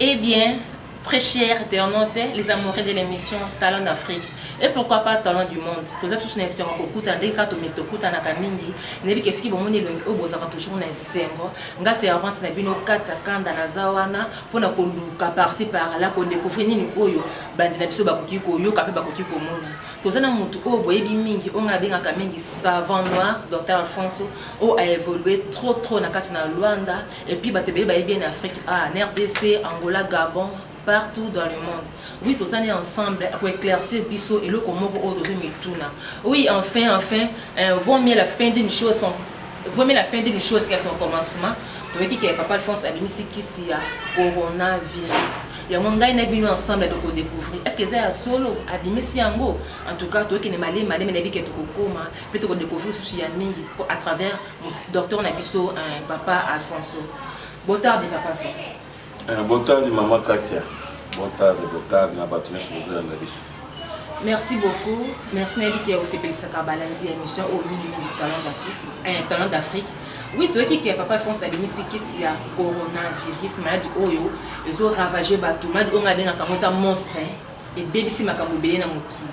Eh bien, très chers internautes, les amoureux de l'émission Talent d'Afrique. Et pourquoi pas Talent du monde? Tous ces sources n'sont pas beaucoup d'années quand on met tout coup na kamini. Nebi qu'est-ce qui bon mon élongi au boza toujours na sengo. Nga c'est avant na bino kata kanda na zawana pour na koluka par-ci par-là pour découvrir ni oyo bandi na biso bakoki koyo kape bakoki komona. Tous na mutu o boyebi mingi on a benga kamingi savant noir Dr Alfonso o a évolué trop na kati na Luanda et puis batebe ba bien en Afrique en RDC, Angola, Gabon, partout dans le monde. Oui, tous on est ensemble pour éclaircir Bisso et le comment oui, enfin, vaut mieux la fin d'une chose, qu'à son commencement. Donc, qui est papa Alphonse Abimisi qui s'y a coronavirus. Il y a un monde qui est ensemble de découvrir. Est-ce que c'est un solo Abimisi Ango? En tout cas, toi qui est malé, mais qui est coma, peut-être découvrir souci à travers docteur Nabiso, papa Alfonso. Botard de papa Alfonso. Botard de maman Katia. Botard de ma bâtonne chose dans la biso. Merci beaucoup. Merci Nabi qui a aussi appelé ça Kabalandi émission au minimum du talent d'Afrique. Oui, toi qui est papa Alphonse Abimisi qui s'y a coronavirus, maladie Oyo, ils ont ravagé Batou, maladie on a bien un monstre et BBC Makamobé na Moki.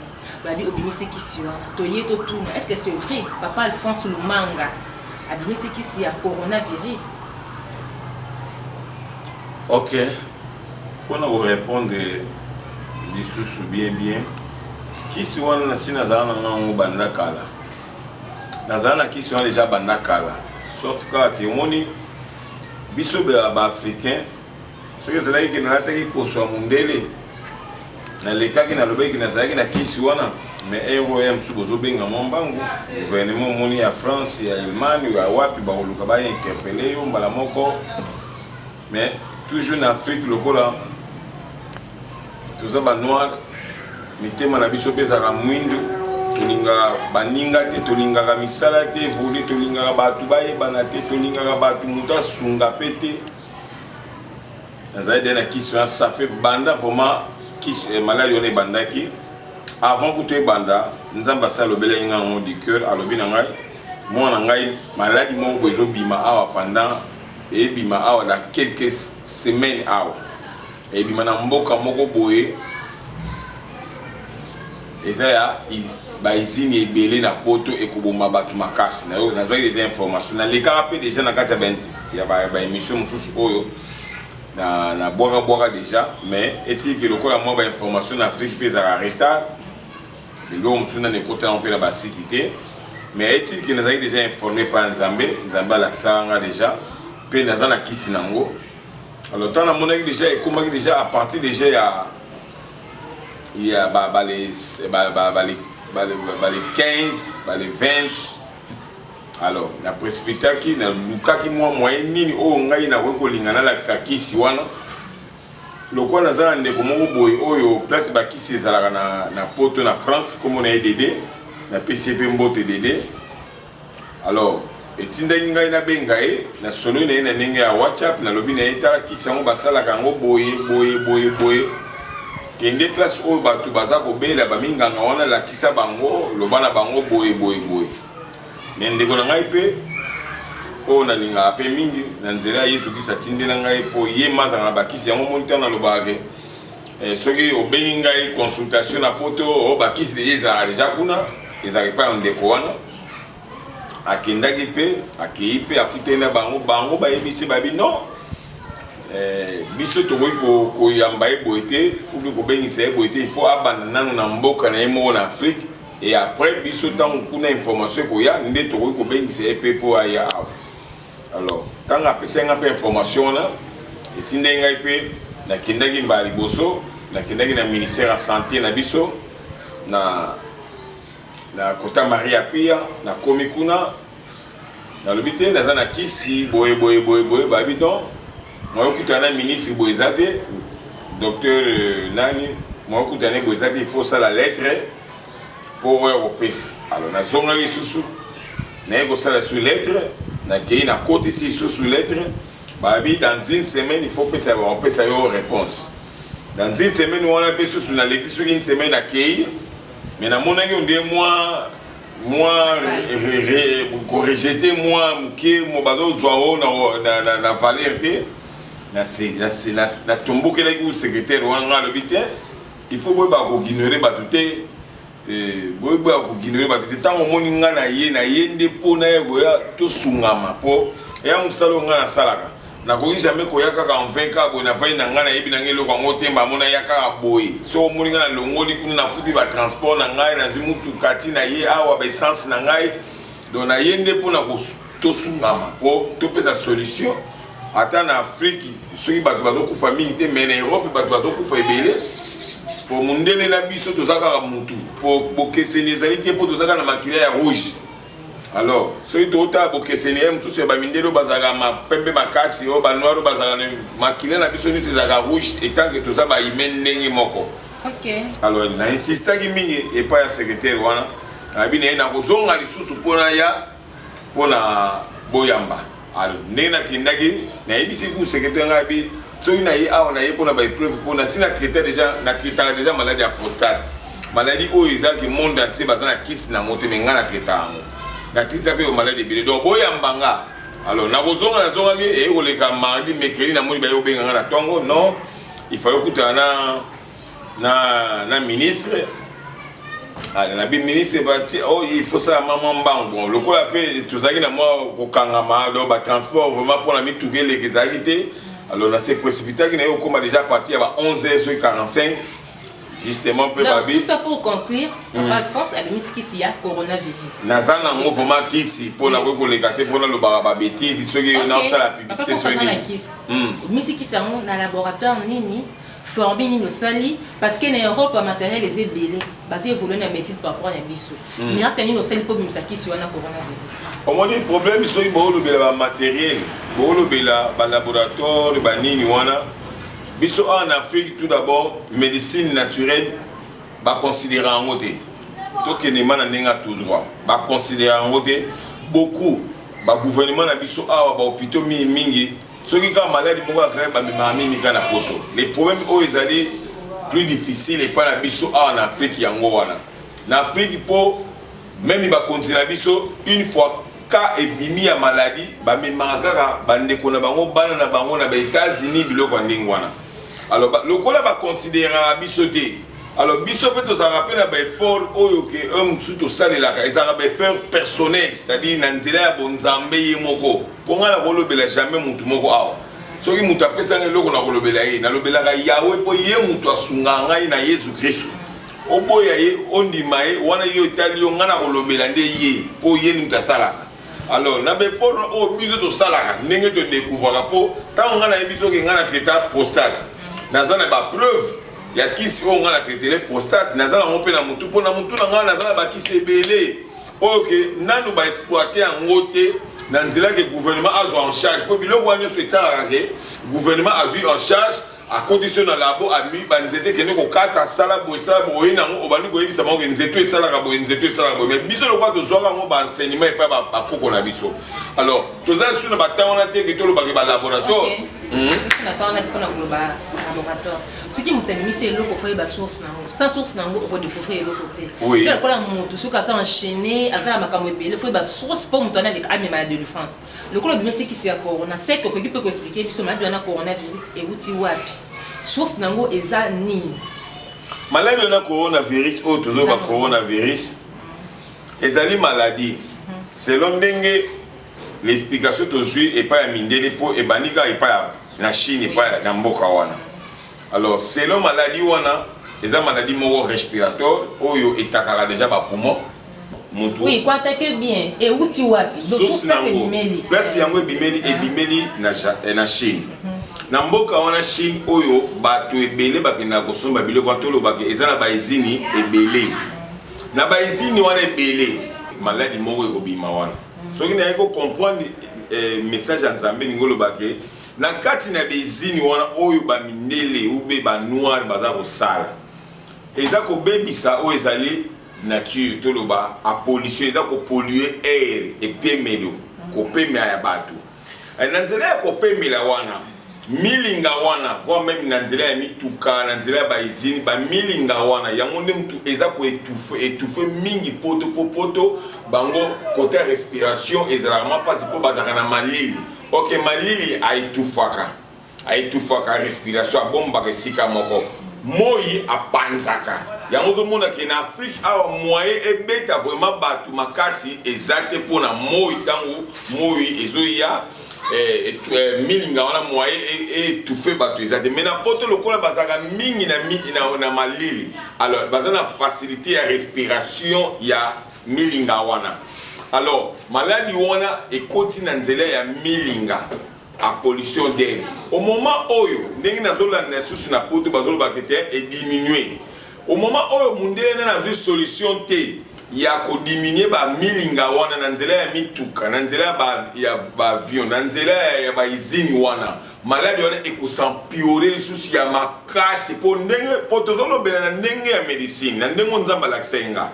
Babi Obimisi qui s'y a, Toye Totouna. Est-ce que c'est vrai? Papa Alphonse Lumanga Abimisi qui s'y a coronavirus. Ok. Pour nous répondre des sous bien. Qui sont les Nazana ou Bandakala? Nazana qui sont déjà Bandakala. Sauf que on est africain. Ce que c'est là qui n'a pas été pour soi mondele. Dans les cas qui n'a pas été qui sont mais ROM sous vos obéis en Mambango. Gouvernement moni à France et à Allemagne, à Wapi, Baoluka interpellé, Balamoko. Mais toujours en Afrique, le Cola. Tout ça, noir. Mitema na biso bezaka mwindo tolinga baninga te tolinga misala te voli tolinga batu bayebana te tolinga batu muta sunga pete azai na kiswa ça fait banda vraiment qui malade on est banda qui avant que tu banda nzamba sa lobela inga on du cœur alobi na ngai moi na ngai maladie mon bezo bima awa pendant et bima awa dans quelques semaines awa et bima na mboka moko boye. Et ça, ils ont belé na poto et koboma batu makasi na yo nazwa des informations na leka pe déjà na kata ben ya ba émission mususu oyo na boka déjà mais est-il que le ko la mo ba information na Afrique pe za retard le go musuna ne kota on pe na ba cité mais est-il que nous avons déjà informé par Nzambe la sanga déjà pe naza na kisi nango alors tant na monaki déjà et comment déjà à partir déjà il y a les 15, les 20. Alors, la précipita qui na luka qui moi moyen nini o ngai na weko lingana la sakisi wana. Loko na za ndeko moko boy oyo place ba kisi ezalaka na poto na France comme on a DD na PCP mbote DD. Alors, etinda ngai na bengae na solo na ndenge ya WhatsApp na lobi na etala kisi ngo basala kango boye. Kende place oyo batu baza kobela baminganga wana la kisa bango lobana bango boye mais ndeko na ngai pe o na linga pe mingi na nzela Yesu kisa tindela ngai po ye maza na bakisi yango monta na lobage soki obengi ngai consultation na poto o bakisi déjà kuna ezali pa ndeko wana akendaki pe akei pe akutena bango bayebisi babi non biso tokoki koyamba eboete ou bien kobengisa eboete il faut abanda nanu na mboka na ye moko na Afrique et après biso ntango kuna information ekoya nde tokoki kobengisa ye mpe mpo aya awa alors ntango apesanga mpe information wana etindaki ngai mpe nakendaki mbala liboso nakendaki na ministère ya santé na biso na kota Maria Pia nakomi kuna nalobi te naza na kisi boye babi don moi écoutez ministre Boisate docteur Nani moi écoutez Boisate il faut ça la lettre pour repérer alors na zonga sous na il faut ça la sous lettre na kei na côté ici sous lettre babi dans une semaine il faut que ça une réponse dans une semaine on a besoin sous la lettre sur une semaine à kei mais na mon on dit moi rejeter moi que mon bateau soit na valeur na tombokelaki ku secrétaire wana lobite il faut boyeba kokignorer bato te boyeba kokignorer bato te ntango omoni nga na ye nde mpona ye koya tosungama mpo eya mosala nga nasalaka nakoki jamais koya kaka envin kaka boye navai na nga nayebi na ngai eloko yango temba amona ya kaka boye so omoni nga nalongoli kuna nafuti batransport na ngai nazwi mutuka ti na ye awa baessence na ngai donc na ye nde mpona tosungama mpo topesa solution ata na Afrique soki bato bazokufa mingi te mais na Europe bato bazokufa ebele po mundele na biso toza kaka mutu po bokeseni ezali te mpo toza kaka na makila ya rouge alors soki tootala bokeseni ye mosusu ya bamindele oyo bazalaka mapembe makasi oyo banoir oyo bazalaka na makila na biso nyonso ezalaka rouge etanke toza baime ndenge moko alors na insistaki mingi epai ya secrétaire wana nayebi na ye nakozonga lisusu mpona boyamba alors ndenge nakendaki nayebisi ku secrétaire ngai abi soki na ye awa na ye mpona baépreuve mpona si natretaka déjà maladie ya prostate maladie oyo ezalaki monde entier baza na kisi nango te me ngai natreta yango natreta mpe maladie ebele donc boyamba nga alors nakozonga nazongaki ekoleka mardi mercredi namoni baye obenga nga na ntongo non il fallait okutana na ministre na biministre bati il faut ça maman mbango lokola pe tozaki na mwa kokangama donc ba transport vraiment pour la mituke les ezalaki te alors na se précipité qui na yo koma déjà parti à 11h45 justement pe babi tout ça pour conclure on va force à miskisi ya coronavirus nazana ngo vraiment kisi pour na ko le kate pour na lo ba bêtise ceux qui na ça la publicité sur lui miskisi yango na laboratoire nini formé ni sali parce que en Europe matériel les ébélés basé évoluer na médecine par rapport à biso mais atani no sali pour misaki sur na coronavirus au moins le problème c'est bo le bela matériel bo le bela ba laboratoire ba nini wana biso en Afrique tout d'abord médecine naturelle ba considérer en côté to kenema na nenga tout droit ba considérer en côté beaucoup ba gouvernement na biso awa ba hôpitaux mingi ceux qui ont maladie moko akréé bamemami mika na poto les problèmes oyo ezali plus difficile epai na biso awa na Afrique yango wana na Afrique mpo même bakonzi na biso une fois ka ebimi ya maladie bamemaka kaka bandeko na bango bana na bango na ba-États-Unis biloko ya ndenge wana alors lokola baconsidéraka biso te alors biso mpe tozalaka mpe na baeffort oyo ke un mosusu tosalelaka ezalaka baeffort personnel c'est-à-dire na nzela ya bonzambe ye moko mpo ngai nakolobela jamais mutu moko awa soki mutu apesanga eloko nakolobela ye nalobelaka yawe mpo ye mutu asungaka ngai na Yesu Kristu oboya ye ondima ye wana ye etali yo ngai nakolobela nde ye mpo ye mutu asalaka alors na baeffort oyo biso tosalaka ndenge todécouvraka mpo ntango ngai nayebi soki ngai na traita prostate naza na bapreuve ya kisi oyo nga na traitele prostate naza nango mpe na mutu mpo na mutu na nga naza na bakisi ebele oyo ke nanu baexploite yango te na nzela ke gouvernement azwa en charge mpo biloko wana nyonso etalaka ke gouvernement azwi en charge akondition na labo ami banzete kende kokata sala boye nango obandi koyebisa bango ke nzeto esalaka boye mais biso lokwa tozwaka yango baenseignement epai bakoko na biso alors toza su na batango wana te ke tolobaka balaboratoire soki moto amemisi eloko fo yeba source nango sans source nango okodécouvrir eloko te c'est lokola moto soki aza enchaîné aza na makambo ebele fo yeba source mpo moto wana aleka amema ya délivrance lokola obimisi kisi ya corona seke okoki mpe koexplike biso maladi wana coronavirus euti wapi source nango eza nini maladi wana coronavirus oyo tozoba coronavirus ezali maladie selon ndenge l'explication tozwi epai ya mindele mpo ebandi kaka epai na Chine epai na mboka wana alors selon maladie wana eza maladie moko respiratoire oyo etakaka déjà ba poumon mutu oui quoi attaquer bien et uti wapi donc place yango ebimeli na Chine na mboka wana Chine oyo bato ebele bakenda kosomba biloko tolobaka eza na baizini ebele na baizini wana ebele maladie moko ekobima wana soki na yeko comprendre message ya Nzambe ningolobaka na kati na bezini wana oyo bamindele ube banoir baza kosala eza kobebisa oyo ezali nature toloba a pollution eza kopolluer air epemelo kopemela ya bato na nzela ya kopemela wana milinga wana voire même na nzela ya mituka na nzela ya baizini bamilinga wana yango nde mutu eza koétouffe mingi poto bango côté respiration ezalaka mpasi mpo bazalaka na malili ok malili aitufaka aitufaka respiration abombaka esika moko moi apanzaka yango ozomona ke na Afrique awa moyen ebeta vraiment bato makasi ezate mpona moi ntango moi ezoya milinga wana moyen étouffé bato ezate mais na poto lokola bazaka mingi na malili alors baza na facilité ya respiration ya milinga wana alors maladie wana ekoti na nzela ya milinga à pollution d'air au moment oyo ndenge nazolanda susu na poto bazoloba kete et diminuer au moment oyo mundele na zwi solution te ya ko diminuer ba milinga wana na nzela ya mituka na nzela ya ba avion na nzela ya ba izini wana maladie wana ekosampiorer susu ya makasi po ndenge potozolobela na ndenge ya medicine na ndenge nzamba laksenga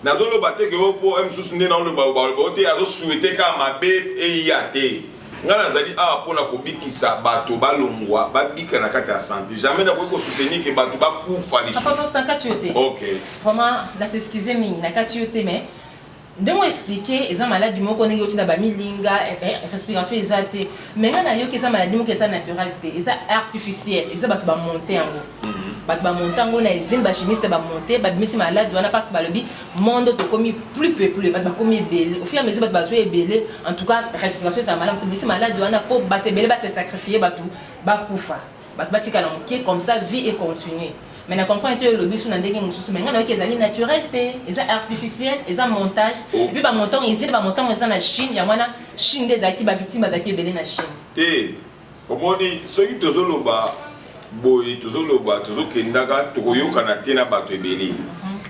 nazoloba te ke po msusu ndenge na lo te azo souhaiter ka mabe eyate ngana zali a pona ko bikisa bato balongwa babika na kati ya santé jamais na ko soutenir que bato bakufa lisu papa c'est un cas tu étais OK vraiment la s'excuser mais na cas tu étais mais de moi expliquer eza maladie moko ndenge oti na ba milinga respiration ezate mais ngana yo ke eza maladie moko eza naturel te eza artificiel eza bato ba monter yango bato ba monter yango na ezine ba chimiste ba monter ba bimisi malade wana parce que ba lobi monde to komi plus peuplé bato ba komi belé au fur et à mesure bato ba zo belé en tout cas respiration ça malade bimisi malade wana po bato belé ba se sacrifier bato ba kufa bato ba tika na mokie comme ça vie est continuer. Mais na comprendre que le bisu na ndenge mususu mais ngana ezali naturel te eza artificiel eza montage puis ba montant ici ba montant eza na Chine ya wana Chine des aki ba victime bazaki belé na Chine te omoni soki tozoloba boye tozoloba tozokendaka tokoyoka na te na bato ebele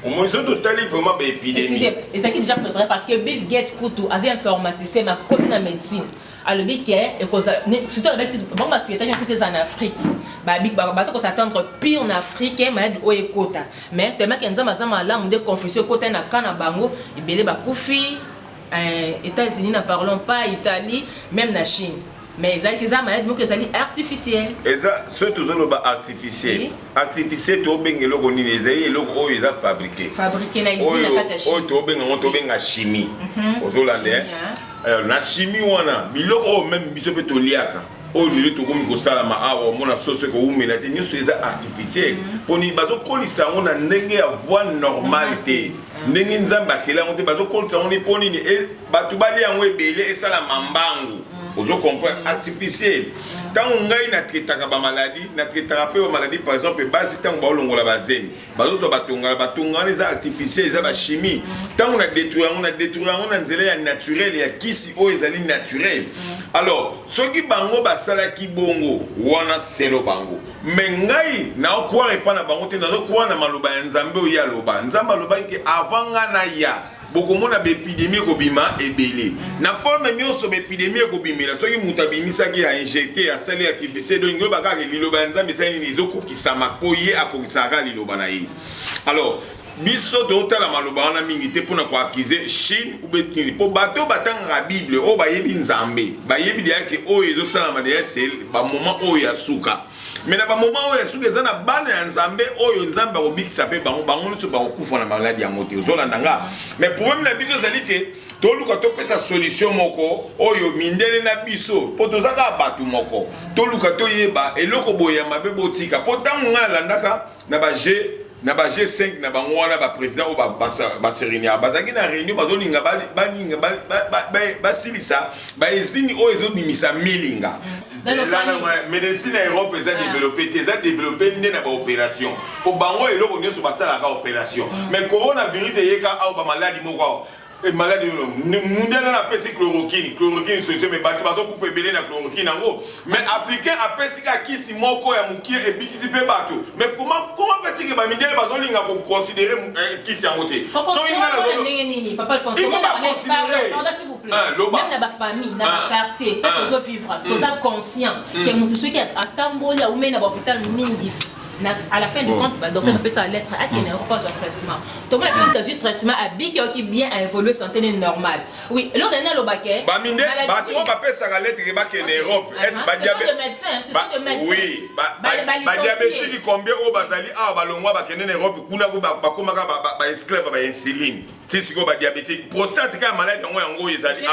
omoni so totali vraiment ba épidémie excusez ezaki déjà préparé parce que Bill Gates kutu aza informaticien ma côté na médecine alobi ke surtout avec bon parce que états unis en Afrique parce qu'on s'attendre pire en Afrique malade o ekota mais tellement que nzama zama la monde confusion côté na kana bango ibele ba kufi États-Unis ne parlons pas Italie même na Chine mais ils ont malade donc ils ont artificiel eza ce toujours ba artificiel artificiel to bengelo ko nini ezai eloko oyo eza fabriqué na usine na kati ya Chine to benga chimie ozolande na chimie wana biloko même biso pe to liaka oyo lelo tokomi kosalama awa mona soso ko umela te nyonso eza artificiel poni bazokolisa yango na ndenge ya voie normale te ndenge nzambe akela yango te bazokolisa yango poni nini bato bali yango ebele esala mambangu ozo comprendre artificiel tant ngai na traitaka ba maladie na traitaka pe ba maladie par exemple basi tant ba longola bazeni bazo batonga les artificiels eza ba chimie tant na détruire yango na nzela ya naturel ya kisi o ezali naturel alors soki bango basala ki bongo wana selo bango mais ngai na okwa repana bango te nazo kwa na maloba ya nzambe o ya loba nzamba loba ke avant ngana ya bokomona bépidémie kobima ebele na forme nyonso bépidémie kobimela soki mutu abimisaki ya injecté ya sali artificiel donc ngo bakaka liloba ya nzambe esali nini ezokokisama po ye akokisaka liloba na ye alors biso totala maloba wana mingi te mpona koakize Chine ubetini po bato batangaka bible oyo bayebi nzambe bayebi yake oyo ezosalama deya sel bamoment oyo ya suka mais na bamoment oyo ya suka eza na bana ya nzambe oyo nzambe akobikisa mpe bango nyonso bakokufa na maladi yango te ozolanda nga mais problème na biso ezali ke toluka topesa solution moko oyo mindele na biso po tozaka bato moko toluka toyeba eloko boye ya mabe botika po ntango nga nalandaka na ba G5 na bango wana ba président o ba serenia bazaki na réunion bazolinga baninga basilisa ba ezini o ezobimisa milinga la médecine à Europe est développée na ba opération po bango eloko nyoso basala ka opération mais coronavirus eyeka au ba maladie moko et maladie mondiale na pesi chloroquine solution mais bato bazo kufa ebele na chloroquine ngo mais africain apesi ka kisi moko ya mukie et bikisi pe bato mais comment fait-il que ba mondiale bazo linga ko considérer kisi yango te so ina na nini papa Alphonse il faut pas considérer s'il vous plaît même na ba famille na ba quartier peut zo vivre toza conscient que mutu soki atamboli ou mais na ba hôpital mingi à la fin du compte, le docteur peut sa lettre à qui ne repose au traitement. Donc, il y a un traitement à qui bien à évoluer santé normale. Oui, l'autre est le baquet. Bah, mine, bah, toi, bah, peut sa lettre qui va en Europe. Est-ce que diabète? C'est ça de médecin. Oui, bah, diabétique, combien au basali, ah, bah, l'on va en Europe, kuna go, bah, comment bah, esclave, bah, insuline. Si c'est quoi, diabétique, prostatique, maladie, en gros, ils allaient.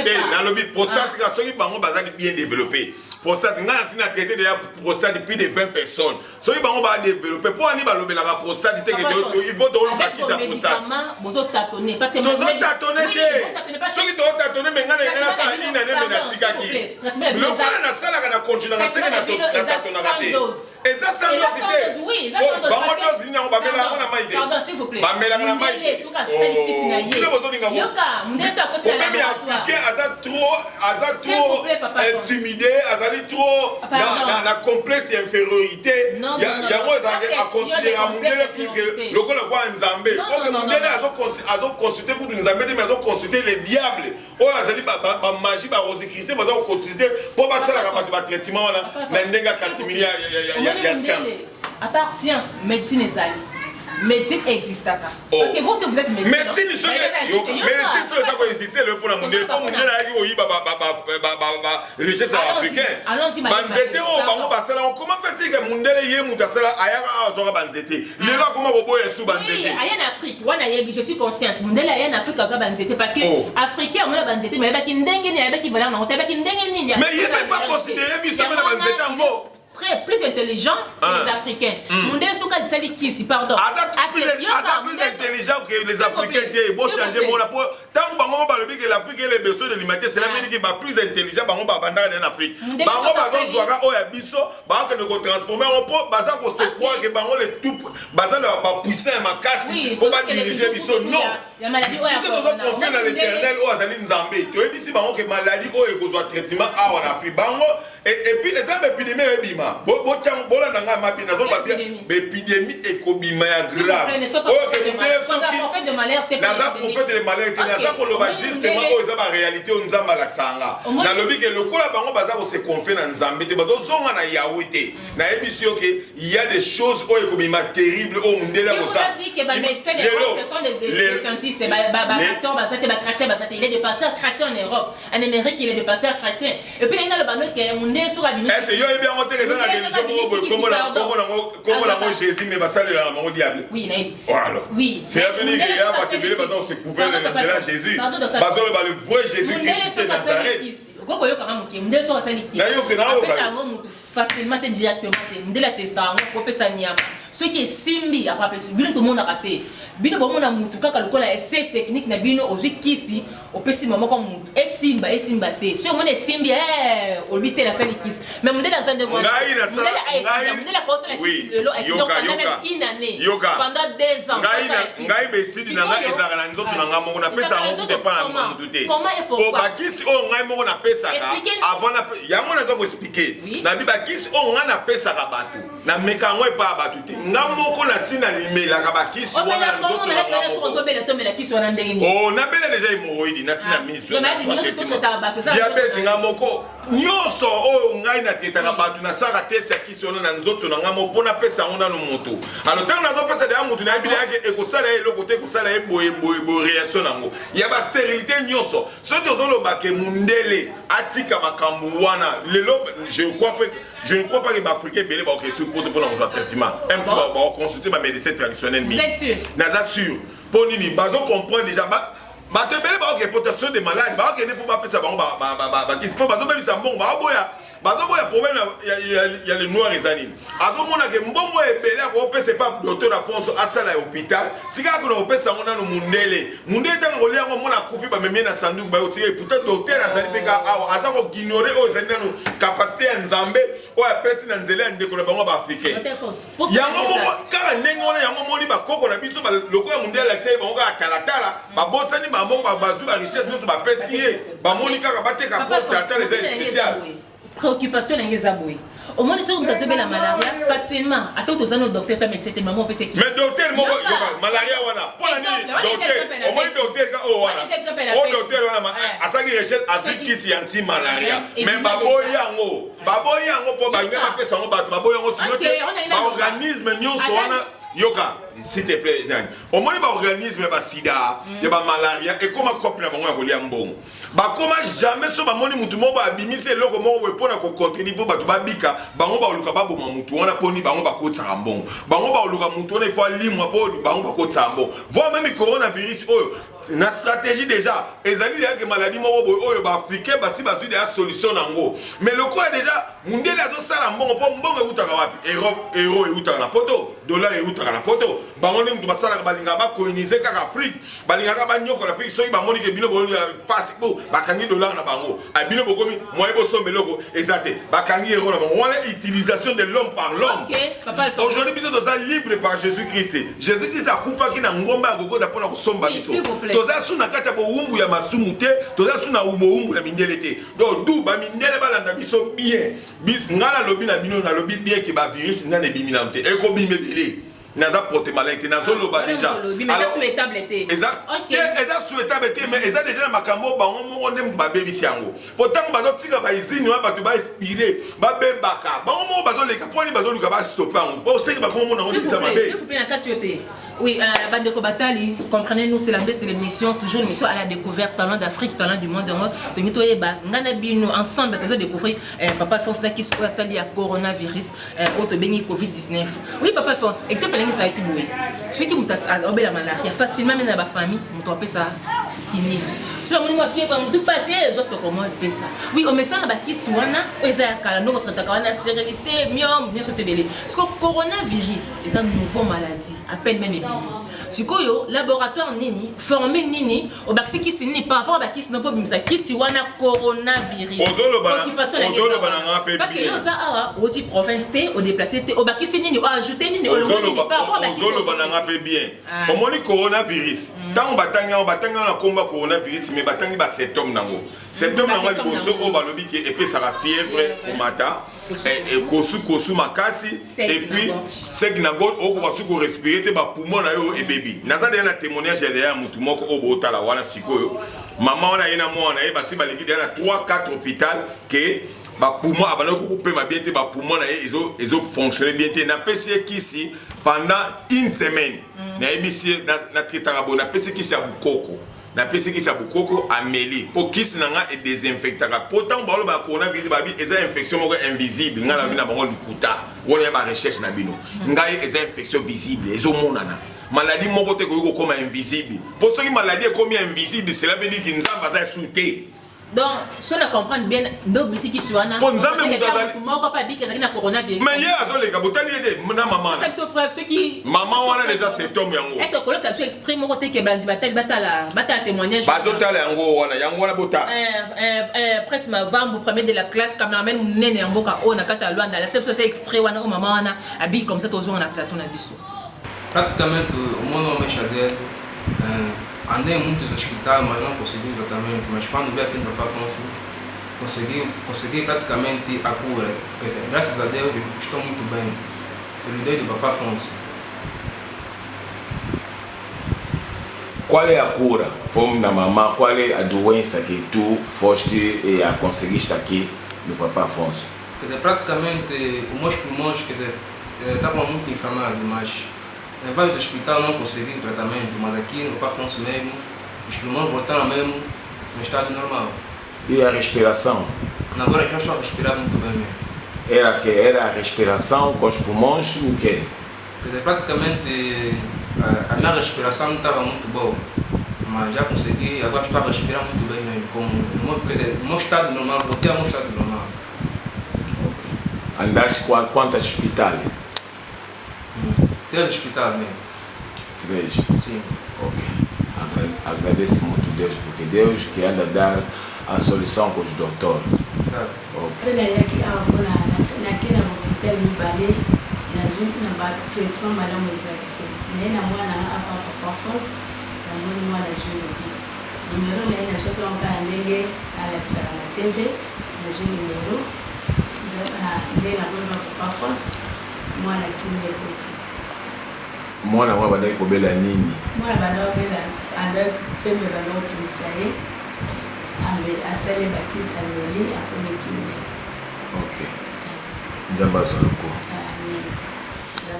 Et dans le but, prostatique, ceux qui sont bien développés. prostate nga na sina traité déjà prostate plus de 20 personnes soki bango ba développer pour ani ba lobelaka prostate te que il faut donc le kisa prostate bozo tâtonner parce que bozo tâtonner te soki to tâtonner mais nga na sa ina ne na tikaki le kala na sala kana continuer na sala na tâtonner te et ça sans dose te oui ça sans dose bango dose ni ba mela na maïté pardon s'il vous plaît ba mela na maïté le bozo ninga yoka mundele so côté la africain aza trop intimidé azali trop na complexe infériorité yango a considéré mundele plus que lokola kwa nzambe donc mundele azo consulter pour nzambe mais azo consulter les diables o azali ba magie ba rose christ bazo consulter pour basala ka ba traitement na ndenga katimili ya science à part science médecine ezali médecine existe à parce que vous si vous êtes médecin médecine médecine ça quoi exister le pour la mondiale pour mondiale ayi oyi ba richesse africaine banzete o bango basala comment fait que mondiale yé mutasala ayaka azora banzete lelo comment bobo yesu banzete aya na Afrique wana yebi je suis consciente mondiale aya na Afrique azora banzete parce que africain on a banzete mais ba ki ndenge ni ba ki valeur na ba ki ndenge ni mais il va considérer biso na banzete ngo très plus intelligent que les Africains. Mundele soka disali kisi pardon. Plus intelligent que les Africains étaient. Bon changer mon rapport. Tant que bango ba lobi que l'Afrique a les besoins de l'humanité, c'est la même qui va plus intelligent bango ba banda en Afrique. Bango ba zo zwaka o ya biso, ba que nous transformer en pot, ba za ko se croire que bango les tout ba za ba puissant makasi pour ba diriger biso non. La maladie o ya. Nous devons confier dans l'Éternel o azali nzambe. Tu es ici bango que maladie o e ko zo traitement a en Afrique. Bango et puis exemple épidémie ebima. Bo chang bola nanga mabi na zo ba bien épidémie ekobima ya grave. O que prophète de malheur te naza prophète de malheur te naza ko loba justement o eza ba réalité o nzamba laksanga. Na lobi ke lokola bango baza ko se confier na nzambe te bazo zonga na Yahweh te. Na ebisio ke il y a des choses o ekobima terrible o mundela ko ça. On dit que ba médecins ce sont des scientistes ba pasteurs bazate ba chrétiens bazate il est de pasteurs chrétiens en Europe. En Amérique il est de pasteurs chrétiens. Et puis il y a le bano que mundé sur la bino. Est-ce yo bien monter les na religion comment la Jésus mais basale la mon diable. Oui, naïb. Voilà. Oui. C'est à venir qu'il y a pas que belle maintenant se couvert de Jésus. Bazole ba le vrai Jésus Christ de Nazareth. Koko yo kama muke mundele so asali ki. Na yo ke na yo ba. Ngo mutu facilement directement mundele testa ngo ko pesa nyama. Ce qui est simbi après pesa bino to mona kate. Bino bo mona mutu kaka lokola essai technique na bino ozwi kisi opesi mama ko mutu. Esimba te. So mona simbi olbite la sali kisi. Mais mundele azande ngo. Mundele ko sala kisi lelo a donc pendant une année. Pendant 2 ans. Ngai betidi na nga ezaka na nzoto na nga moko na pesa ngo te pa na mutu te. Comment et pourquoi? Ba kisi o ngai moko na pesa avant na yango na zo ko expliquer. Na bi ba kisi o nga na pesa ka batu. Na meka ngo pa batu te. Nga moko na sina limela ka ba kisi wana nzoto na nga moko. Oh na bela déjà hémorroïde na sina miso. Diabète nga moko. Nyonso o ngai na teta ka batu na saka test ya kisi wana na nzoto na nga moko na pesa ngo na no moto. Alors tant na zo pesa de mutu na bila yake ekosala ye lokote ekosala ye boye réaction nango. Ya ba stérilité nyonso. So tozo lo ba ke mundele atika makambu wana lelo je ne crois pas que les Africains belé ba question pour un traitement. Même si ba consulter ba médecin traditionnel mi. Vous êtes sûr? Naza sûr. Pour nini bazo comprendre déjà ba te belé ba que protection des malades ba que ne pour ba pesa ba qui se peut bazo ba bisa mbongo ba boya bazo boya problème il y a les noirs et anines. Azo mona que mbongo ebelé ko pesa pas docteur Afonso asala à hôpital. Tika ko na pesa ngona no mundele tango liango mona kufi ba memie na sanduku ba otike peut-être docteur azali peka aza ko ignorer o zenano capacité ya nzambe o ya pesi na nzela ndeko na bango ba africain. Yango moko kaka ndenge wana yango moni ba koko na biso ba loko ya mundele accès bango ka talatala ba bosani ba moko ba bazu ba richesse nyonso ba pesi ye ba moni kaka bateka pour tata les spécial. Préoccupation n'engage aboué. Au moins si on t'a la malaria facilement. Attends tous nos docteurs ta médecin maman peut c'est qui. Mais docteur moko malaria wana. Pour la nuit docteur. Au moins docteur ka o wana. O docteur wana asaki recherche azu kisi anti malaria. Mais babo yango po ba ngema pesa ngo bato babo yango sino te. Ba organisme nyonso wana yoka. s'il te plaît au moins ba organisme ba sida ya ba malaria et comme couple na bango ya kolia mbongo ba koma jamais so ba moni mutu mo ba bimise eloko mo we pona ko contribuer po bato ba bika bango ba oluka ba boma mutu wana poni bango ba ko tsaka mbongo bango ba oluka mutu wana il faut limwa po bango ba ko tsaka mbongo voir même coronavirus oyo na stratégie déjà ezali ya que maladie mo oyo ba africain ba si ba su déjà solution nango mais le quoi déjà mundele azo sala mbongo po mbongo utaka wapi euro utaka na poto dollar utaka na poto bango ne mutu basala balinga ba coloniser kaka Afrique balinga ba nyoko l'Afrique soki ba moni ke bino bo passe bo bakangi dollar na bango a bino bokomi moye bo sombe loko exacté bakangi euro na bango wala utilisation de l'homme par l'homme. Aujourd'hui biso doza libre par Jésus-Christ a kufa ki na ngomba ya gogo da pona ko somba biso toza suna kata bo umbu ya masumu te toza suna umbu ya mindele te donc du ba mindele balanda biso bien bis ngala lobi na bino na lobi bien ki ba virus na ne bimina te e ko bimé belé naza porte malade nazo loba déjà alors souhaitable été exact exact souhaitable été mais exact déjà makambo bango mo ndem ba bebisi yango pourtant bazo tika ba izini wa bato ba inspirer ba bebaka bango mo bazo leka poni bazo luka ba stopper yango o seki ba komo na ngoni ça mabe s'il vous plaît na katiote. Oui, Bandeko Batali, comprenez-nous, c'est la baisse de l'émission, toujours une émission à la découverte, talent d'Afrique, talent du monde. Nous ensemble, nous découvrir Papa Alphonse qui se passe lié à coronavirus, au Covid-19. Oui, Papa Alphonse, exemple, ça a été boué. Celui qui a la malaria, facilement, même dans la famille, on peut ça. Si on a fait tout passer, ils ont comment ça. Oui, on met ça dans qui soana, ils ont notre takana stérilité, miom, bien sûr tebele. Parce que coronavirus, c'est une nouvelle maladie, à peine même épidémie. Si yo laboratoire nini, formé nini, au vaccin qui s'est par rapport au vaccin non pas bimsa qui soana coronavirus. Parce que yo ça au type province T, au déplacé T, au vaccin nini, au ajouter nini, au par rapport au vaccin. Bien. Au moins coronavirus. Tant batanga na combat coronavirus mais batangi ba symptômes nango symptômes nango liboso o balobi ke epé ça fièvre au matin et kosu makasi et puis c'est na god o ko su ko respirer te ba poumon na yo e baby naza de na témoignage ya mutu moko o botala wana sikoyo maman wana yena mwana e basi balingi de na 3-4 hôpital ke ba poumon abana ko couper ma bien te ba poumon na ils ont fonctionné bien te na pesi kisi pendant une semaine na ebisi na tritanga bona pesi kisi ya bukoko na pesi kisi ya bukoko ameli po kisi nanga et désinfectaka pourtant ba lo ba coronavirus ba bi eza infection moko invisible ngala bina bango likuta wona ba recherche na bino ngai eza infection visible ezo monana maladie moko te ko koma invisible pour ceux qui maladie comme invisible cela veut dire que nzamba za souté. Donc, si on comprend bien, donc ici qui soit là, on pas dit que c'est coronavirus. Mais hier, les cabotali étaient maman. C'est preuve ceux qui maman on a déjà symptômes yango. Est-ce que ça soit extrêmement côté que bandi batala témoignage. Bazotala yango na bota. Presque ma vambo premier de la classe cameraman nene mboka o na kata Luanda. La c'est fait extrait wana o maman wana habille comme ça toujours on a plateau na biso. Pratiquement au monde on met chadel andei em muitos hospitais, mas não consegui o tratamento. Mas quando veio aqui no Papa Afonso, consegui praticamente a cura. Quer dizer, graças a Deus, estou muito bem. Pelo Deus do Papa Afonso. Qual é a cura? Fome da mamãe, qual é a doença que tu foste a conseguir aqui no Papa Afonso? Quer dizer, praticamente, os meus pulmões estavam muito inflamados, mas em vários hospitais não consegui o tratamento, mas aqui no Papa Afonso mesmo, os pulmões voltaram mesmo no estado normal. E a respiração? Agora já estou a respirar muito bem mesmo. Era que era a respiração com os pulmões, o quê? Quer dizer, praticamente a minha respiração não estava muito boa, mas já consegui, agora estou a respirar muito bem mesmo, quer dizer, no meu estado normal, voltei ao meu estado normal. Okay. Andaste quantos hospitais? 3 hospitais mesmo. 3? Sim. Ok. Agradeço muito Deus, porque Deus que anda a dar a solução com os doutores. Certo. Ok. Mwana mwa badai kobela nini? Mwana badai anda pembe balo tulisaye asale bakisa meli akome kimne. Ok. Nzamba zoloko. Amen.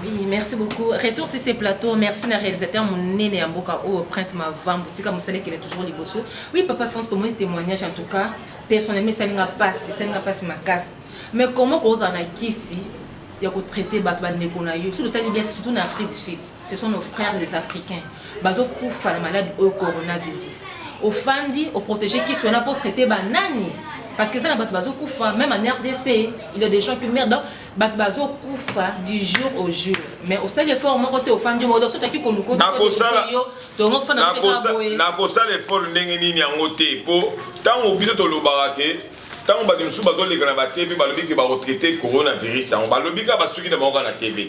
Oui, merci beaucoup. Retour sur ces plateaux. Merci à réalisateur mon néné Amboka au Prince Mavam. Boutika Moussale qui est toujours liboso. Oui, papa France, ton témoignage en tout cas. Personnellement, ça n'a pas passé ma casse. Mais comment on a ici, il y a traité Batman Nekonayo. Sur le temps, bien surtout en Afrique du Sud. Ce sont nos frères les Africains. Bazo Koufa, la malade au coronavirus. Au Fandi, au protégé qui soit là pour traiter Banani. Parce que ça, la Batbazo Koufa, même en RDC, il y a des gens qui meurent. Donc, Batbazo Koufa du jour au jour. Mais au sein de l'effort, mon côté, au fin du mode, c'est qui qu'on nous compte. Na kosa l'effort n'engeni n'angote pour tant au biso to lobarake. Tant on va nous soubazo les gars baté puis balobi qui va retraiter coronavirus. On va lobi ka basuki na maoka na TV.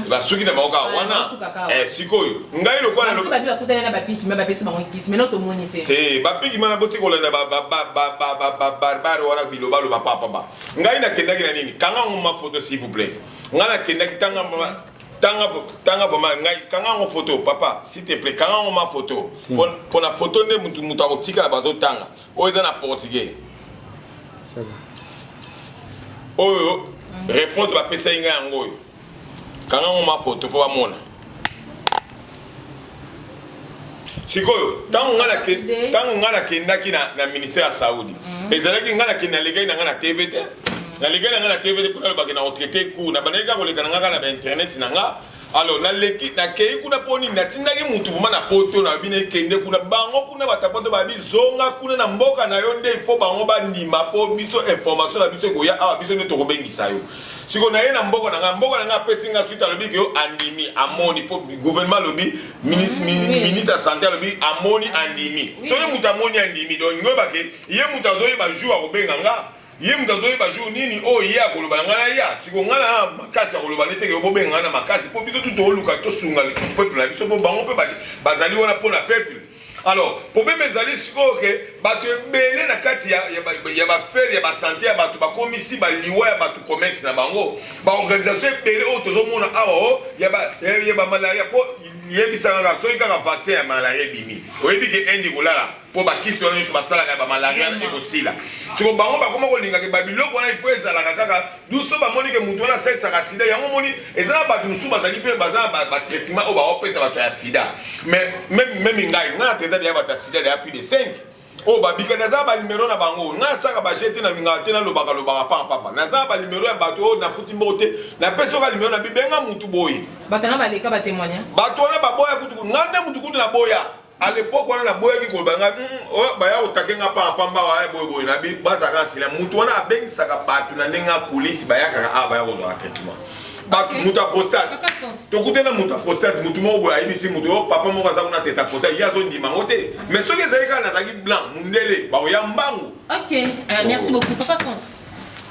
Basuki na maoka wana. Sikoyo. Ngai lo kwa na lo. Si babi akutana na bapi qui m'a bapé sama kisi mais non to monité. Bapi qui m'a boti ko na ba wana biloba lo papa. Ngai na kendaki na nini? Kanga ma photo s'il vous plaît. Ngana kendaki tanga vraiment ngai kanga ngo photo papa s'il te plaît kanga ngo ma photo. Pour la photo ne mutu akotika na bazo tanga. Oza na portugais. Oh, réponse va passer inga ngoyo. Quand on m'a photo pour mona. Sikoyo, tant on a la kendaki na ministère Saoudi. Et ça qui ngana kina lega na TVT. Na lega na TVT pour ba na retraité ku na baneka ko le kana na internet nanga. Alors na leki na kei kuna poni na tindaki mutu vuma na poto na bine kende kuna bango kuna batapoto ba bizonga kuna na mboka na yonde il faut bango ba ndima po biso information na biso goya a biso ne to kobengisa yo siko na ye na mboka na pesinga suite lobi ke yo andimi amoni po gouvernement lobi ministre santé lobi amoni andimi so ye mutu amoni andimi donc ngoba ke ye mutu azoye ba jour akobenga nga ye mutazoye ba jour nini o ye akoloba ngana ya siko ngana makasi akoloba nete ke bobe ngana makasi po biso tout oluka to sunga le peuple na biso bo bango pe bazali wana pour la peuple. Alors problème ezali siko ke bato ebele na kati ya ba faire ya ba santé ya bato ba komisi ba liwa ya bato commerce na bango ba organisation ebele o tozo mona awo ya ba malaria po yebisa nga so ikaka vaccin ya malaria bimi oyebi ke endi kolala po bakisi wana nyonso basalaka ba malaria ekosila siko bango bakoma kolingaka babiloko wana ifo ezalaka kaka duso bamoni ke mutu wana asalisaka sida yango moni eza na bato mosusu bazali mpe baza na batraitement oyo baopesa bato ya sida mais même ngai nga atenda deya bato ya sida deya plus de 5 oyo babika naza balimero na bango nga asaka bajete na lingaka te nalobaka papa naza balimero ya bato oyo nafuti mboko te napesi oka limero na bibenga mutu boye bato wana baleka batémoigna bato wana baboya kutu nga nde mutu kutu na boya. À l'époque, on a boy qui kolbanga baya utakenga pa pamba wa boy na bi bazaka sila mutu wana abengi saka batu na nenga police baya kaka baya ko za traitement batu muta prostate to kutena muta prostate mutu mo boy ayi si mutu papa mo kaza kuna teta prostate ya zo ndima ngote mais soki ezalika na zaki blanc mundele ba ya mbangu. OK, merci beaucoup papa France.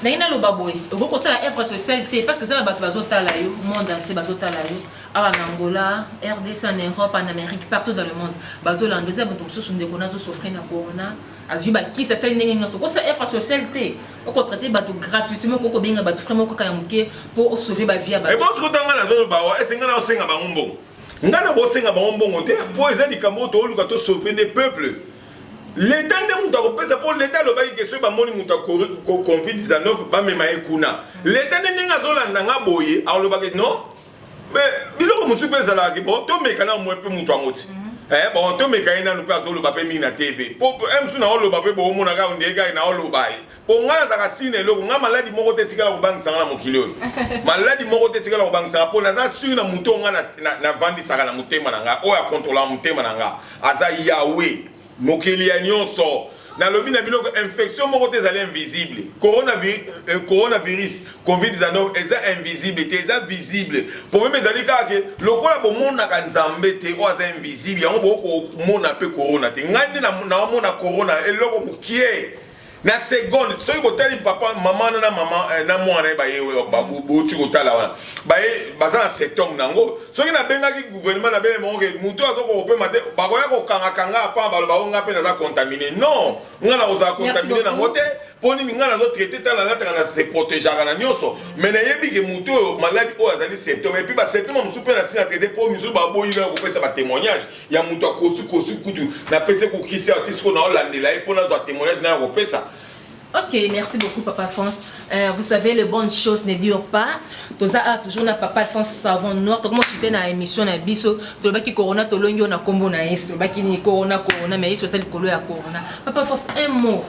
Naina lo baboy oboko sala effort socialité parce que ça la bato bazotala yo monde entier bazotala yo en Angola, RDC, en Europe, en Amérique, partout dans le monde bazolanda za bato mosusu ndeko nazo souffrir na corona azuba qui ça sali ndenge nyonso ko sala effort socialité oko traiter bato gratuitement ko benga bato vraiment ko kayamuke pour sauver ba vie ya bato. Et bon ce que tanga na zo ba wa esenga na osenga ba mbongo ngana bo senga ba mbongo te po ezali kambo to oluka to sauver les peuples. L'État ne m'a pas pour l'État le bail que ce soit mon Covid-19 pas même kuna. L'État ne n'a zola n'a boye alors le baguette non. Mais bilo mo super zala ki bon to mekana mo pe mutu angoti. Bon to mekana no pa zolo ba pe mi na TV. Po emsu na olo ba pe bo mo na ga ndega na olo bayi. Po ngala za kasine lo nga maladi moko te tikala ko bang sanga na mokilo. Maladi moko te tikala ko bang sanga po na za su na mutu nga na vandi sanga na mutema na nga o ya contrôler mutema na nga. Aza Yahweh. Mokeli ya nyonso na lobi na biloko infection moko te ezali invisible coronavirus Covid-19 eza invisible te eza visible problème ezali kaka ke lokola bomonaka nzambe te oyo aza invisible yango bokomona mpe corona te ngai nde naomona corona eloko mokie na seconde soki botali papa mama na mama na mwana baye boti kotala wana baye baza na secteur nango soki nabengaki gouvernement na bele mongo mutu azokopema te bakoya kokangakanga pa baloba ngo nga mpe naza contaminé non nga na kozala contaminé nango te mpo nini nga nazotraite tala nataka na se protégeaka na nyonso mais nayebi ke mutu oyo maladi oyo azali symptôme epuis basymptôme mosusu mpe nasi na traite mpo misusu baboyi na kopesa batémoignage ya mutu akosi kutu napesi kokisi artiste ko naolandela ye mpo nazwa témoignage na ya kopesa. OK, merci beaucoup Papa France. vous savez, les bonnes choses ne durent pas. Toujours na papa Alphonse Savon Noir. Comment j'étais dans l'émission na biso, tu vois qui corona to longo na combo na yesu, ba qui ni corona mais yesu c'est le colo ya corona. Papa Alphonse un mot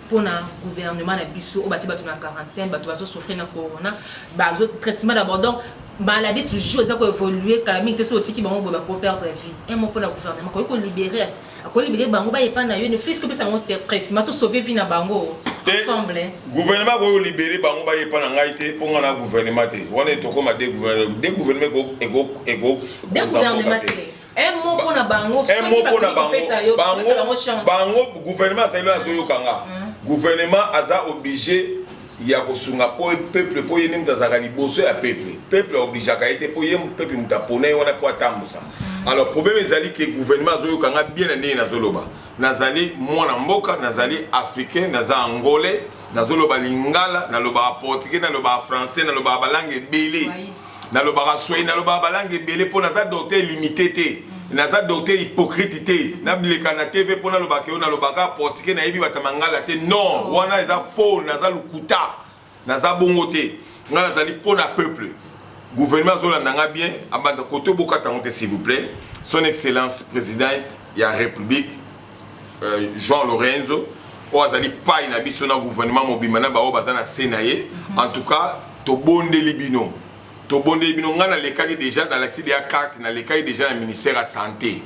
pour le gouvernement na biso, au bati batu na quarantaine, batu bazo souffrir na corona, bazo traitement d'abord donc maladie toujours ça ko évoluer calamité so tiki bango ba ko perdre vie. Un mot pour le gouvernement ko libérer. Ko libérer bango ba yepa na yo ne fils que ça mon traitement to sauver vie na bango. Ensemble. Gouvernement ko libérer bango ba yepa na ngaité pour na gouvernement té. On est to comme des gouvernements un mot pour la bango. Un mot pour la bango. Gouvernement ça il a zoyokanga. Gouvernement aza obligé il y a kosunga po peuple po yene mtazaka liboso ya peuple obligé ka été po yem peuple mtapona wana po atambusa. Alors problème ezali que gouvernement zoyokanga bien ndé na zoloba. Nazali mwana mboka, nazali africain, naza angolais, nazoloba lingala, naloba portugais, naloba français, naloba balangue belé. Naloba swahili, naloba balangue belé po naza docteur limité té. Naza docteur hypocrite té. Na bileka na TV po naloba ke naloba ka portugais na yebi batamangala té. Non, wana eza faux, naza lukuta. Naza bongo té. Nga nazali po na peuple. Gouvernement zola nanga bien, abanda koto boka tangote s'il vous plaît. Son excellence présidente ya République Jean Lorenzo o azali pai na biso na gouvernement mobimana ba o bazana senaye. En tout cas, to bonde libino. To bonde libino ngana lekaki déjà dans l'accès de la carte na lekaki déjà na ministère de la santé.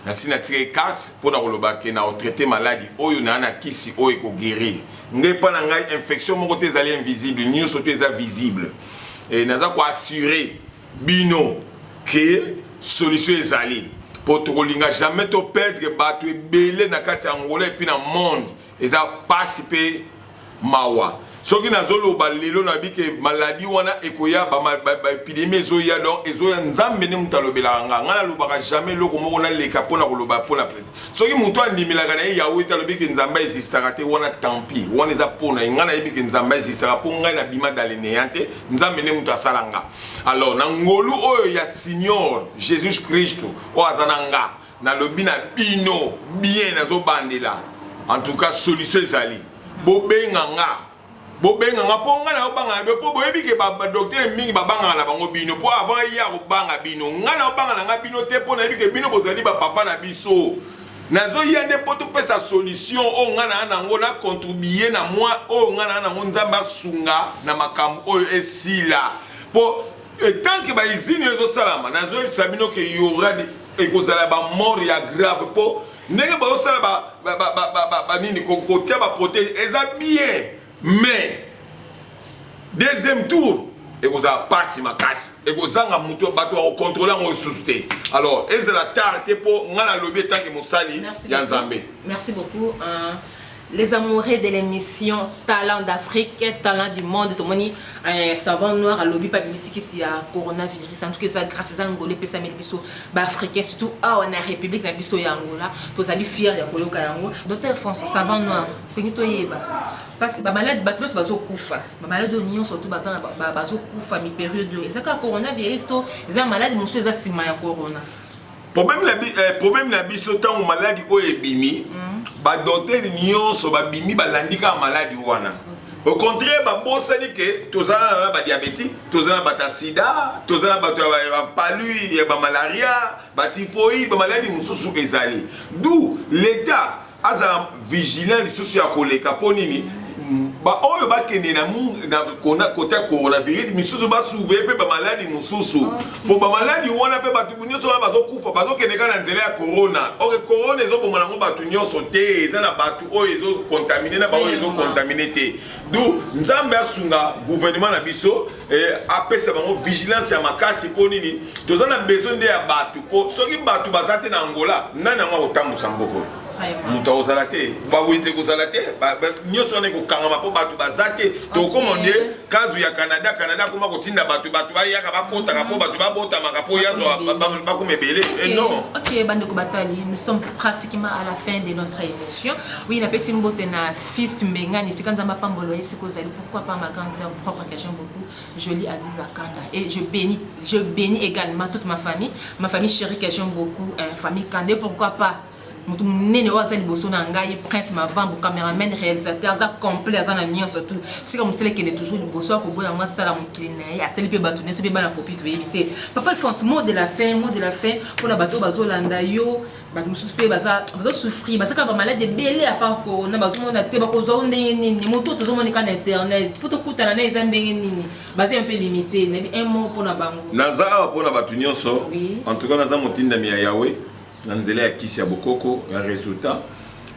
Na sina tiré carte pour na koloba ke na traiter maladie oyo na na kisi oyo ko guérir. Ngai pa na ngai infection moko te zali invisible, ni soto eza visible. Et naza ko assurer bino que solution ezali. Pour te rolinga jamais te perdre battu belé na kati Angola et puis dans monde eza participer mawa. Soki na zolo ba lelo na bi ke maladie wana ekoya ba épidémie ezoya donc ezoya nzambe ne mutalobela nga ngana lobaka jamais loko moko na leka pona koloba pona peut. Soki muto andimilaka na yawo italobi ke nzamba existera te wana tant pis wana eza pona ngana yebi ke nzamba existera po ngai na bima dalenéante nzambe ne muto asalanga. Alors na ngolu oyo ya Seigneur Jésus Christ o azananga na lobi na bino bien nazo bandela. En tout cas solution ezali. Bobenga nga bobenga nga po nga na obanga be po boyebi ke ba docteur mingi babanga na bango bino po avant ya obanga bino nga na obanga na nga bino te po na yebi ke bino bozali ba papa na biso nazo yande po to pesa solution o nga na nango na contribuer na moi o nga na nango nzamba sunga na makambo oyo esila po tant que ba izini ezo salama nazo sabino ke yora ekozala ba mort ya grave po ndenge ba osala ba nini ko tia ba protéger eza bien. Mais deuxième tour et vous avez passé ma casse et vous avez muto bato au contrôler en suscité. Alors est-ce la tarte pour ngana lobby tant que musali yanzambe. Merci beaucoup. Les amoureux de l'émission Talent d'Afrique, Talent du monde, tout le monde savant noir à lobby pas de musique ici à coronavirus. En tout cas, ça grâce à Angola, puis ça met biso africain surtout à la République la biso ya Angola. Tous allez fier ya koloka yango. Docteur François savant noir, penito yeba. Parce que ba malade batlos bazo kufa. Ba malade onion surtout bazana bazo kufa mi période. Et ça ka coronavirus to, ça malade monstrueux ça sima ya corona. Problème na biso tant maladie o ebimi ba docteur nyonso ba bimi ba landika maladie wana. Au contraire ba bosani ke tozana ba diabétique, tozana ba sida, tozana ba palu, ba malaria, ba typhoïde, ba maladie mususu ezali. D'où l'état azala vigilant lisusu ya koleka ponini ba oyo ba kene na kona kota coronavirus misusu ba souver pe ba maladie mususu po ba maladie wana pe batu nyonso ba bazo kufa bazo kene kana nzela ya corona ok corona ezo bomona ngo batu nyonso te eza na batu oyo ezo contaminer na ba oyo ezo contaminer te d'où nzambe asunga gouvernement na biso apesa bango vigilance ya makasi po nini tozana besoin de ya batu po soki batu bazate na Angola nani ngo otambusa mboko muto ozalate ba winze kozalate nyoso ne ko kangama po batu bazate to komande kazu ya Canada kuma kotinda batu ba yaka ba kota ka po batu ba bota maka po yazo ba komebele non. OK bande ko batali nous sommes pratiquement à la fin de notre émission. Oui na pesi mbote na fils Mbengani sikanza mapambolo yesi kozali pourquoi pas ma grande sœur propre que j'aime beaucoup jolie Aziza Kanda et je bénis également toute ma famille chérie que j'aime beaucoup famille Kandé pourquoi pas moto munene oza liboso na ngai prince mavambo cameraman réalisateur aza complet aza na nyonso tout sika mosala kende toujours liboso akoboya yango asala mokili na ye asali mpe bato nyonso mpe bana kopi toyebi te papa alphonse mot de la fin mpona bato bazolanda yo bato mosusu mpe bazosouffrir basaka bamalade ebele apart corona bazomona te bakozwa ndenge nini moto tozomoneka na internet mpo tokutana na eza ndenge nini baza mpe limité nayebi un mot mpona bango naza awa mpona bato nyonso en tout cas naza motindami ya yawe na nzela ya kisi ya bokoko ya résultat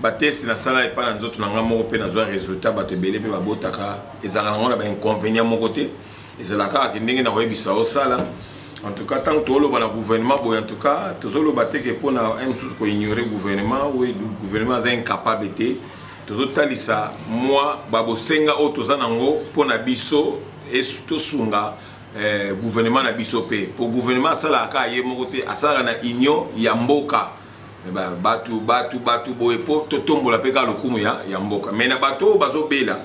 bateste nasala epa na nzoto na nga moko mpe nazwa résultat bato ebele mpe babotaka ezalaka nango na bainconvénient moko te ezalaka kaka ndenge na koyebisa osala en tout cas tant que toloba na gouvernement boye en tout cas tozoloba te ke mpona mosusu koignore gouvernement oyo gouvernement aza incapable te tozotalisa mwa babosenga oyo toza nango mpona biso tosunga gouvernement na biso pe pour gouvernement asalaka ye moko te asalaka na union ya mboka batu boye po totombola pe ka lokumu ya mboka mais na bato oyo bazobela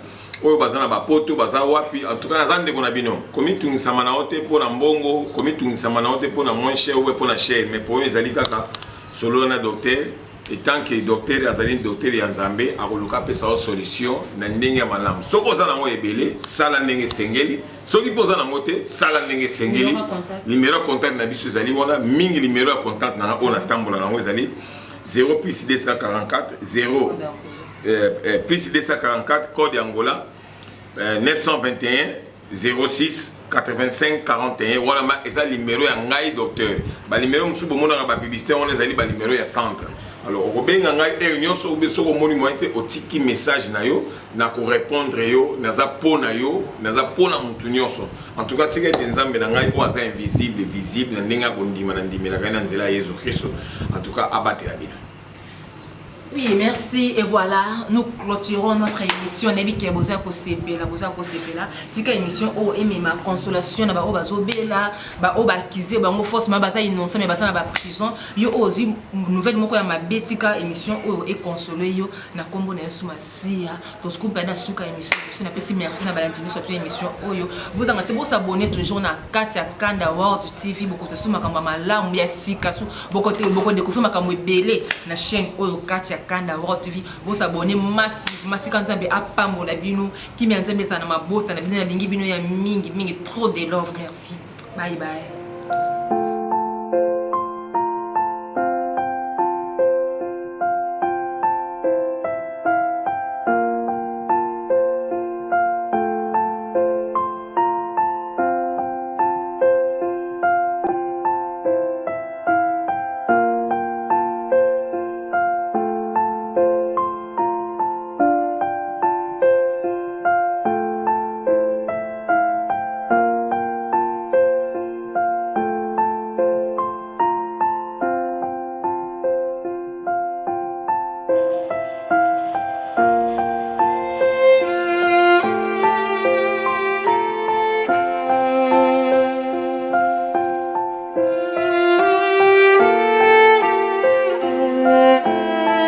oyo baza na bapoto baza wapi en tout cas naza ndeko na bino komitungisama na ote mpona mbongo komitungisama na ote mpona moins cher ou mpona cher mais pour oyo ezali kaka solo na docteur et tant que docteur azali docteur ya nzambe akoluka apesa o solution na ndenge ya malamu soki oza nango ebele sala ndenge esengeli soki mpe oza nango te sala ndenge esengeli numéro ya contact na biso ezali wana mingi numéro ya contact na oyo natambola nango ezali 0 plus 244 0 plus 244 code Angola 921 06 85 41 wana ma eza numéro ya ngai docteur ba numéro musu bomona ba publicité wana ezali ba numéro ya centre alors obenga ngai réunion so beso ko moni moite otiki message na yo na ko répondre yo naza pona yo naza pona mutu nyonso en tout cas tika nzambe na ngai o aza invisible visible na ndinga ko ndima na ndimela kana nzela Yesu Christ en tout cas abattre la bino. Oui, merci. Et voilà, nous clôturons notre émission. Nebi qui a besoin de sepela. Tika émission o emi ma consolation na ba o bazobela, ba o ba kize ba ngo forcément baza innocent mais baza na ba prison. Yo ozi nouvelle moko ya mabetika émission o e consoler yo na kombo na Yesu Masia. To skumpa na suka émission. Na pesi merci na balantini sur émission oyo. Vous en avez beau abonner toujours na Katia Kanda World TV boko to suma kamba malamu ya sika su boko découvrir makambo ebele na chaîne oyo Katia Kanda World TV. Vous abonnez massivement tika nzambe apambola bino kimi nzambe sana mabota na bino na lingi bino ya mingi trop de love. Merci, bye bye.